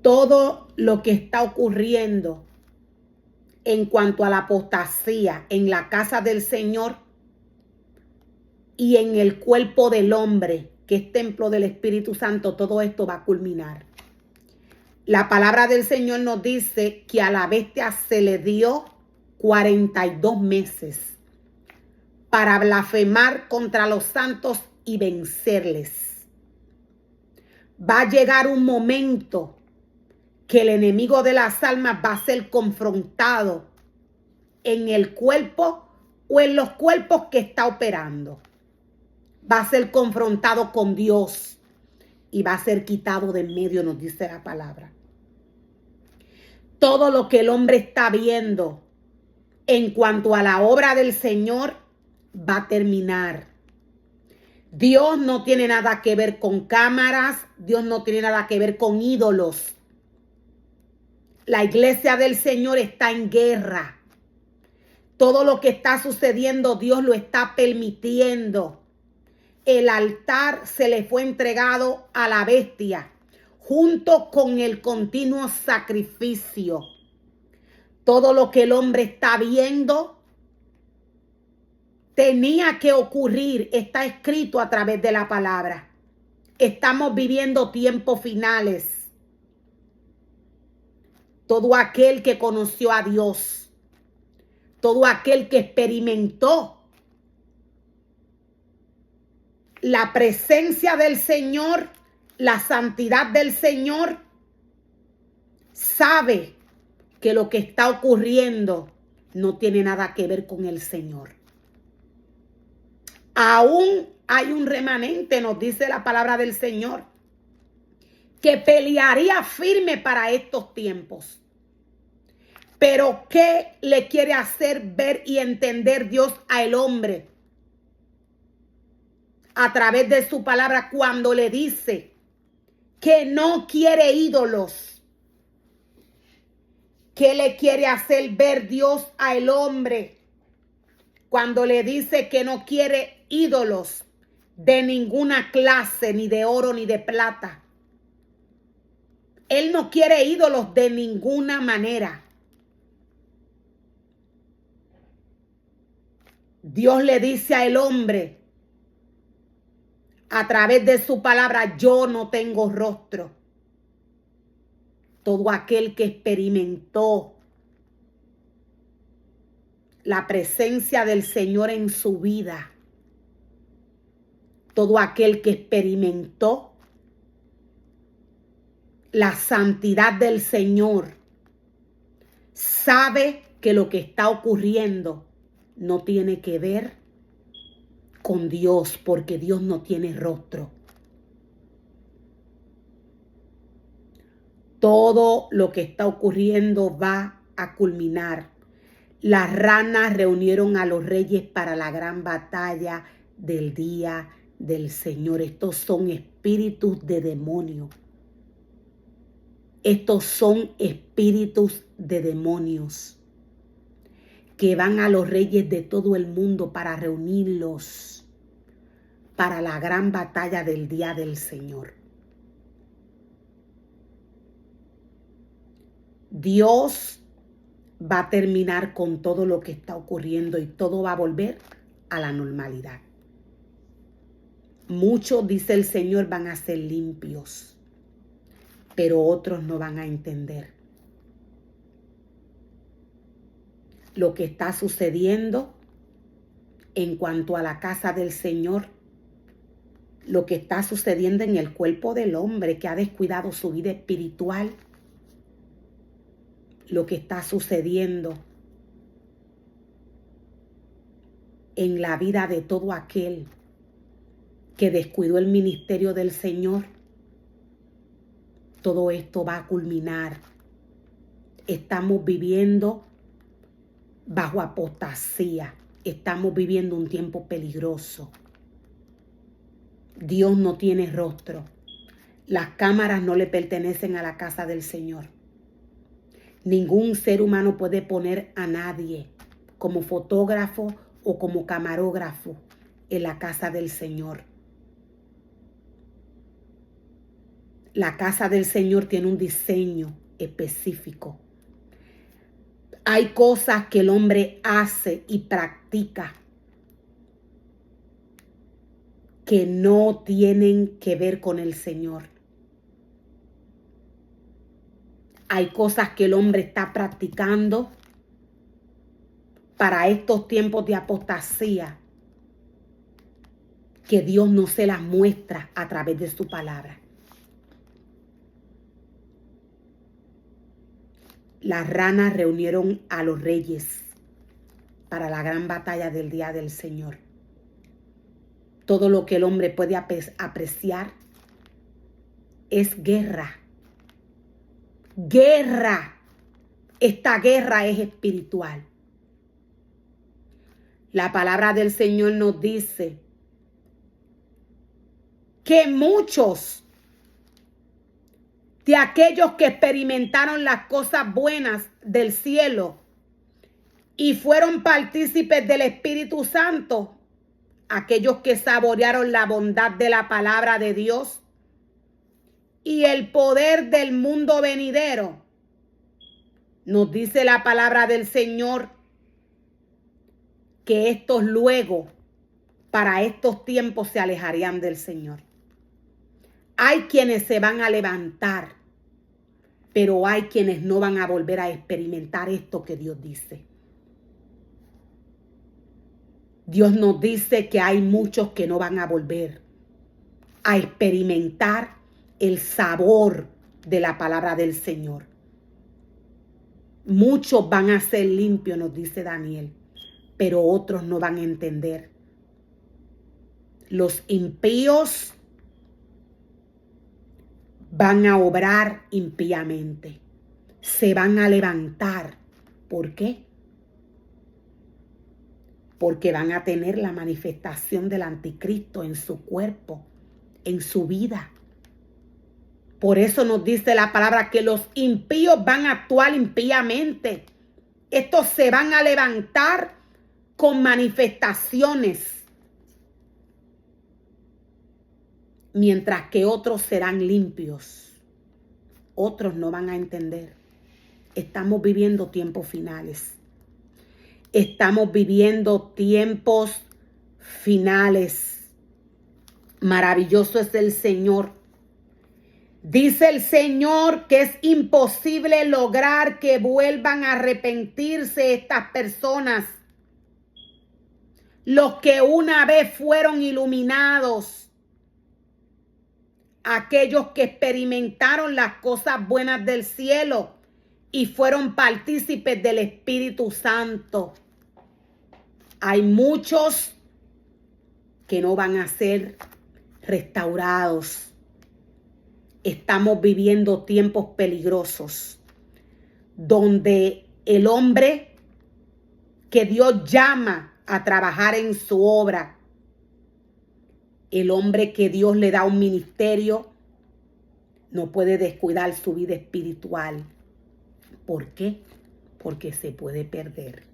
Todo lo que está ocurriendo en cuanto a la apostasía en la casa del Señor y en el cuerpo del hombre, que es templo del Espíritu Santo, todo esto va a culminar. La palabra del Señor nos dice que a la bestia se le dio 42 meses para blasfemar contra los santos y vencerles. Va a llegar un momento que el enemigo de las almas va a ser confrontado en el cuerpo o en los cuerpos que está operando. Va a ser confrontado con Dios y va a ser quitado de en medio, nos dice la palabra. Todo lo que el hombre está viendo en cuanto a la obra del Señor va a terminar. Dios no tiene nada que ver con cámaras, Dios no tiene nada que ver con ídolos. La iglesia del Señor está en guerra. Todo lo que está sucediendo, Dios lo está permitiendo. El altar se le fue entregado a la bestia, junto con el continuo sacrificio. Todo lo que el hombre está viendo tenía que ocurrir, está escrito a través de la palabra. Estamos viviendo tiempos finales. Todo aquel que conoció a Dios, todo aquel que experimentó la presencia del Señor, la santidad del Señor, sabe que lo que está ocurriendo no tiene nada que ver con el Señor. Aún hay un remanente, nos dice la palabra del Señor, que pelearía firme para estos tiempos. Pero ¿qué le quiere hacer ver y entender Dios al hombre? A través de su palabra, cuando le dice que no quiere ídolos. ¿Qué le quiere hacer ver Dios al hombre? Cuando le dice que no quiere ídolos de ninguna clase, ni de oro ni de plata. Él no quiere ídolos de ninguna manera. Dios le dice al hombre a través de su palabra: yo no tengo rostro. Todo aquel que experimentó la presencia del Señor en su vida, todo aquel que experimentó la santidad del Señor, sabe que lo que está ocurriendo no tiene que ver con Dios, porque Dios no tiene rostro. Todo lo que está ocurriendo va a culminar. Las ranas reunieron a los reyes para la gran batalla del día del Señor. Estos son espíritus de demonio. Estos son espíritus de demonios que van a los reyes de todo el mundo para reunirlos para la gran batalla del día del Señor. Dios va a terminar con todo lo que está ocurriendo y todo va a volver a la normalidad. Muchos, dice el Señor, van a ser limpios, pero otros no van a entender lo que está sucediendo en cuanto a la casa del Señor, lo que está sucediendo en el cuerpo del hombre que ha descuidado su vida espiritual, lo que está sucediendo en la vida de todo aquel que descuidó el ministerio del Señor. Todo esto va a culminar. Estamos viviendo bajo apostasía. Estamos viviendo un tiempo peligroso. Dios no tiene rostro. Las cámaras no le pertenecen a la casa del Señor. Ningún ser humano puede poner a nadie como fotógrafo o como camarógrafo en la casa del Señor. La casa del Señor tiene un diseño específico. Hay cosas que el hombre hace y practica que no tienen que ver con el Señor. Hay cosas que el hombre está practicando para estos tiempos de apostasía que Dios no se las muestra a través de su palabra. Las ranas reunieron a los reyes para la gran batalla del día del Señor. Todo lo que el hombre puede apreciar es guerra. Guerra. Esta guerra es espiritual. La palabra del Señor nos dice que muchos de aquellos que experimentaron las cosas buenas del cielo y fueron partícipes del Espíritu Santo, aquellos que saborearon la bondad de la palabra de Dios y el poder del mundo venidero, nos dice la palabra del Señor que estos luego, para estos tiempos, se alejarían del Señor. Hay quienes se van a levantar, pero hay quienes no van a volver a experimentar esto que Dios dice. Dios nos dice que hay muchos que no van a volver a experimentar el sabor de la palabra del Señor. Muchos van a ser limpios, nos dice Daniel, pero otros no van a entender. Los impíos van a obrar impíamente. Se van a levantar. ¿Por qué? Porque van a tener la manifestación del anticristo en su cuerpo, en su vida. Por eso nos dice la palabra que los impíos van a actuar impíamente. Estos se van a levantar con manifestaciones, mientras que otros serán limpios. Otros no van a entender. Estamos viviendo tiempos finales. Estamos viviendo tiempos finales. Maravilloso es el Señor. Dice el Señor que es imposible lograr que vuelvan a arrepentirse estas personas. Los que una vez fueron iluminados. Aquellos que experimentaron las cosas buenas del cielo y fueron partícipes del Espíritu Santo. Hay muchos que no van a ser restaurados. Estamos viviendo tiempos peligrosos donde el hombre que Dios llama a trabajar en su obra, el hombre que Dios le da un ministerio, no puede descuidar su vida espiritual. ¿Por qué? Porque se puede perder.